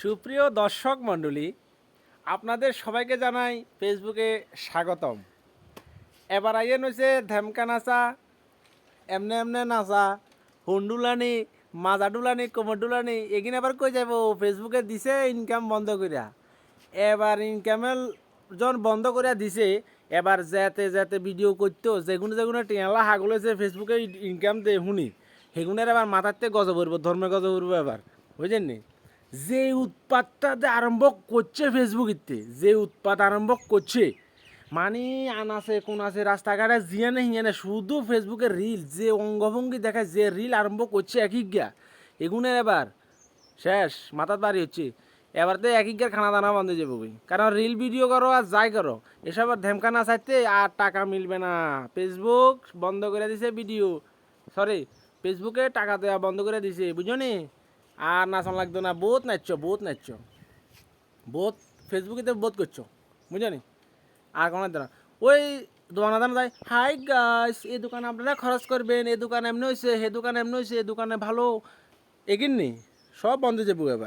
সুপ্রিয় দর্শক মণ্ডলী, আপনাদের সবাইকে জানাই ফেসবুকে স্বাগতম। এবার আইয়েন হয়েছে ধেমকা নাচা, এমনে এমনে নাচা, হুন্ডুলানি, মাজা ডুলানি, কোমর ডুলানি, এগিন এবার কই যাব ফেসবুকে দিছে ইনকাম বন্ধ করিয়া। এবার ইনকামের জন বন্ধ করিয়া দিছে, এবার যেতে যেতে ভিডিও করতো যেগুলো যেগুলো টেলা হাগল হয়েছে ফেসবুকে ইনকাম দে শুনি সেগুনের এবার মাথাতে গজ পড়ব, ধর্মে গজ পড়ব এবার, বুঝলেন নি? যে উৎপাতটা যে আরম্ভ করছে ফেসবুকেতে, যে উৎপাত আরম্ভ করছে মানে আনাছে কোন আছে রাস্তাঘাটে জিয়ানে হিয়ানে শুধু ফেসবুকে রিল, যে অঙ্গভঙ্গি দেখায়, যে রিল আরম্ভ করছে একই গিয়া এগুনের এবার শেষ মাথার বাড়ি হচ্ছে। এবার তো একই গিয়ার খানা দানা বন্ধ হয়ে যাবো, কারণ রিল ভিডিও করো আর যাই করো এসব আর ধেমকা না চাইতে আর টাকা মিলবে না। ফেসবুক বন্ধ করে দিছে ভিডিও, সরি, ফেসবুকে টাকা দেওয়া বন্ধ করে দিছে, বুঝো নি? আর নাচন লাগতো না, বহুত নাচছো, বহুত নাচছো, বহুত ফেসবুকে বহুত করছো, বুঝো নি? আর কোনো না ওই দোকানে যায়, হাই গাইস, এই দোকানে আপনারা খরচ করবেন, এই দোকানে এমনি হয়েছে, হে দোকানে এমনি হয়েছে, এই দোকানে ভালো, এগিন নি সব বন্ধ যাবো এবার।